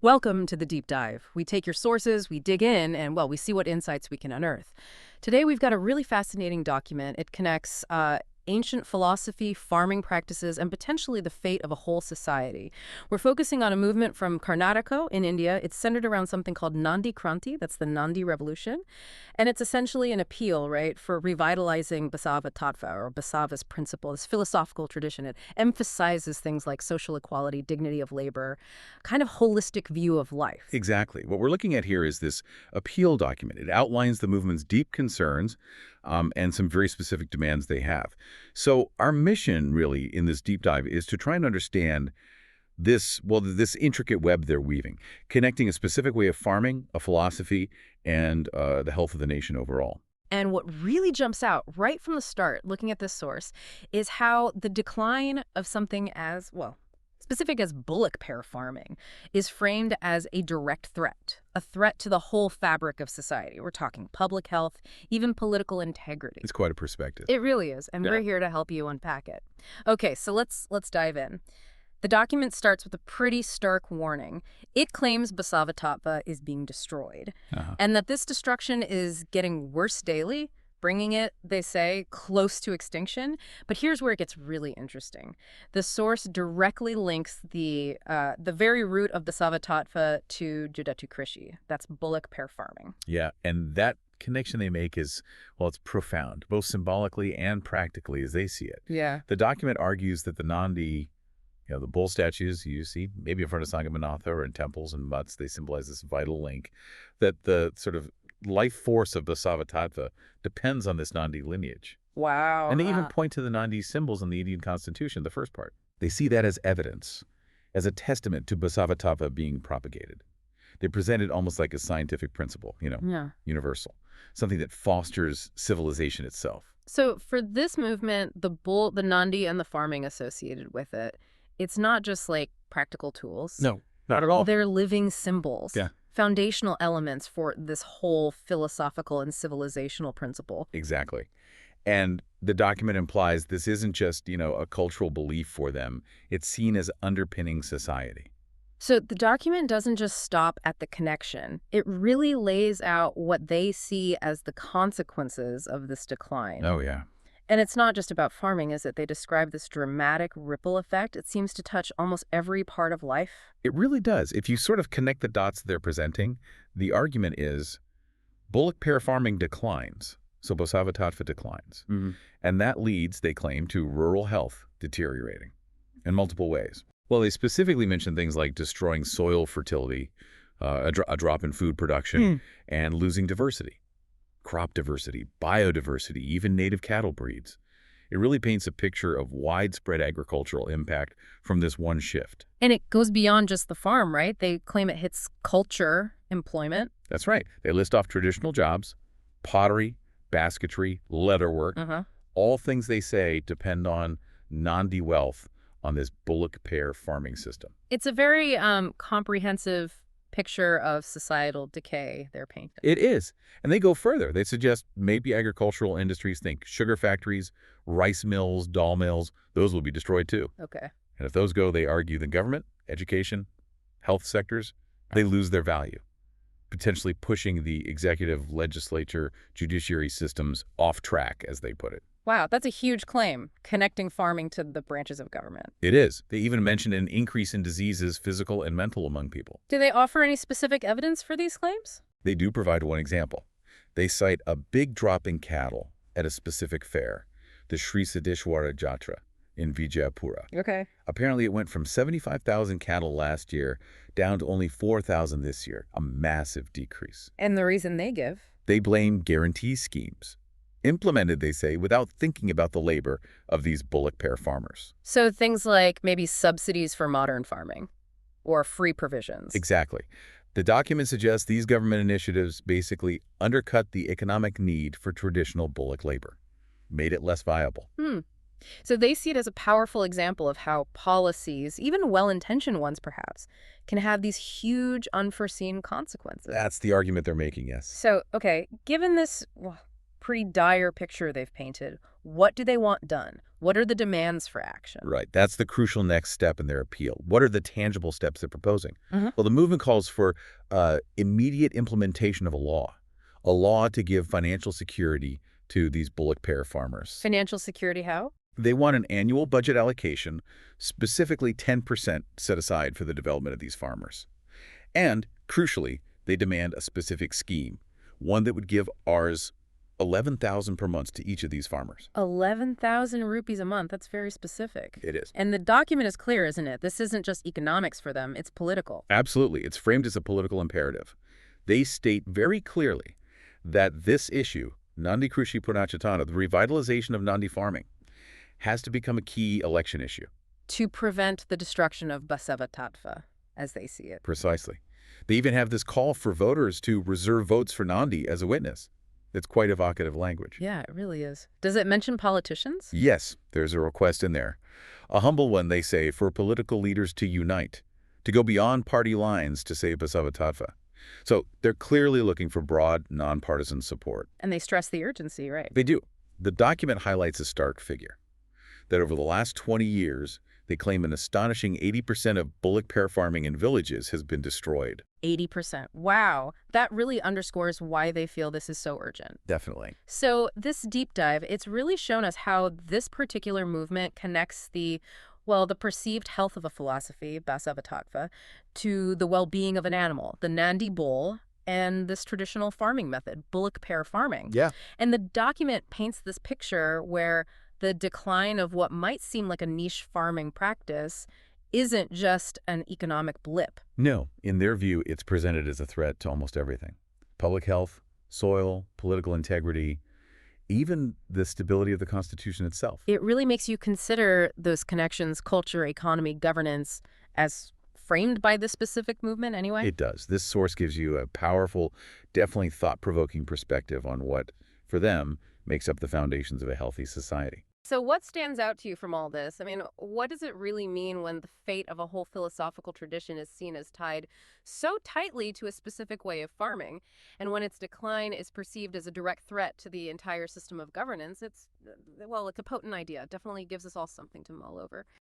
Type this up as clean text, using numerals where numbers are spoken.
Welcome to the Deep Dive. We take your sources, we dig in, and, well, we see what insights we can unearth. Today, we've got a really fascinating document. It connects ancient philosophy, farming practices, and potentially the fate of a whole society. We're focusing on a movement from Karnataka in India. It's centered around something called Nandi Kranti, that's the Nandi Revolution. And it's essentially an appeal, right, for revitalizing Basava Tattva, or Basava's principle, this philosophical tradition. It emphasizes things like social equality, dignity of labor, kind of holistic view of life. Exactly. What we're looking at here is this appeal document. It outlines the movement's deep concerns and some very specific demands they have. So our mission, really, in this deep dive is to try and understand this intricate web they're weaving, connecting a specific way of farming, a philosophy, and the health of the nation overall. And what really jumps out right from the start, looking at this source, is how the decline of something as, well, specific as bullock pair farming, is framed as a direct threat, a threat to the whole fabric of society. We're talking public health, even political integrity. It's quite a perspective. It really is, and we're here to help you unpack it. Okay, so let's dive in. The document starts with a pretty stark warning. It claims Basava Tattva is being destroyed, and that this destruction is getting worse daily, bringing it, they say, close to extinction. But here's where it gets really interesting. The source directly links the very root of Basava Tattva to Judatu Krishi. That's bullock pair farming. Yeah, and that connection they make is, well, it's profound, both symbolically and practically as they see it. Yeah. The document argues that the Nandi, the bull statues you see, maybe in front of Sangamanatha or in temples and mutts, they symbolize this vital link, that the sort of life force of Basava Tattva depends on this Nandi lineage. Wow. And they even point to the Nandi symbols in the Indian constitution, the first part. They see that as evidence, as a testament to Basava Tattva being propagated. They present it almost like a scientific principle, universal, something that fosters civilization itself. So for this movement, the Nandi and the farming associated with it, it's not just like practical tools. No, not at all. They're living symbols. Yeah. Foundational elements for this whole philosophical and civilizational principle. Exactly. And the document implies this isn't just, a cultural belief for them. It's seen as underpinning society. So the document doesn't just stop at the connection. It really lays out what they see as the consequences of this decline. Oh, yeah. And it's not just about farming, is it? They describe this dramatic ripple effect. It seems to touch almost every part of life. It really does. If you sort of connect the dots they're presenting, the argument is bullock pair farming declines, so Basava Tattva declines. And that leads, they claim, to rural health deteriorating in multiple ways. Well, they specifically mention things like destroying soil fertility, a drop in food production, and losing diversity. Crop diversity, biodiversity, even native cattle breeds. It really paints a picture of widespread agricultural impact from this one shift. And it goes beyond just the farm, right? They claim it hits culture, employment. That's right. They list off traditional jobs, pottery, basketry, leatherwork, all things they say depend on Nandi wealth on this bullock pair farming system. It's a very comprehensive picture of societal decay they're painting. It is. And they go further. They suggest maybe agricultural industries, think sugar factories, rice mills, doll mills, those will be destroyed too. Okay. And if those go, they argue the government, education, health sectors, they lose their value, potentially pushing the executive, legislature, judiciary systems off track, as they put it. Wow, that's a huge claim, connecting farming to the branches of government. It is. They even mention an increase in diseases, physical and mental, among people. Do they offer any specific evidence for these claims? They do provide one example. They cite a big drop in cattle at a specific fair, the Sri Siddheshwara Jatra in Vijayapura. Okay. Apparently, it went from 75,000 cattle last year down to only 4,000 this year, a massive decrease. And the reason they give? They blame guarantee schemes, implemented, they say, without thinking about the labor of these bullock pair farmers. So things like maybe subsidies for modern farming or free provisions. Exactly. The document suggests these government initiatives basically undercut the economic need for traditional bullock labor, made it less viable. So they see it as a powerful example of how policies, even well-intentioned ones perhaps, can have these huge unforeseen consequences. That's the argument they're making, yes. So, okay, given this pretty dire picture they've painted. What do they want done? What are the demands for action? Right. That's the crucial next step in their appeal. What are the tangible steps they're proposing? Hmm. Well, the movement calls for immediate implementation of a law to give financial security to these bullock pair farmers. Financial security how? They want an annual budget allocation, specifically 10% set aside for the development of these farmers. And, crucially, they demand a specific scheme, one that would give ours 11,000 per month to each of these farmers. 11,000 rupees a month. That's very specific. It is. And the document is clear, isn't it? This isn't just economics for them. It's political. Absolutely. It's framed as a political imperative. They state very clearly that this issue, Nandi Krushi Purnachatana, the revitalization of Nandi farming, has to become a key election issue. To prevent the destruction of Basava Tattva, as they see it. Precisely. They even have this call for voters to reserve votes for Nandi as a witness. It's quite evocative language. Yeah, it really is. Does it mention politicians? Yes, there's a request in there. A humble one, they say, for political leaders to unite, to go beyond party lines to save Basava Tattva. So they're clearly looking for broad, nonpartisan support. And they stress the urgency, right? They do. The document highlights a stark figure, that over the last 20 years, they claim an astonishing 80% of bullock pair farming in villages has been destroyed. 80%. Wow. That really underscores why they feel this is so urgent. Definitely. So this deep dive, it's really shown us how this particular movement connects the perceived health of a philosophy, Basava Tattva, to the well-being of an animal, the Nandi bull, and this traditional farming method, bullock pair farming. Yeah. And the document paints this picture where the decline of what might seem like a niche farming practice isn't just an economic blip. No, in their view, it's presented as a threat to almost everything. Public health, soil, political integrity, even the stability of the Constitution itself. It really makes you consider those connections, culture, economy, governance, as framed by this specific movement anyway? It does. This source gives you a powerful, definitely thought-provoking perspective on what, for them, makes up the foundations of a healthy society. So what stands out to you from all this? I mean, what does it really mean when the fate of a whole philosophical tradition is seen as tied so tightly to a specific way of farming? And when its decline is perceived as a direct threat to the entire system of governance, it's a potent idea. It definitely gives us all something to mull over.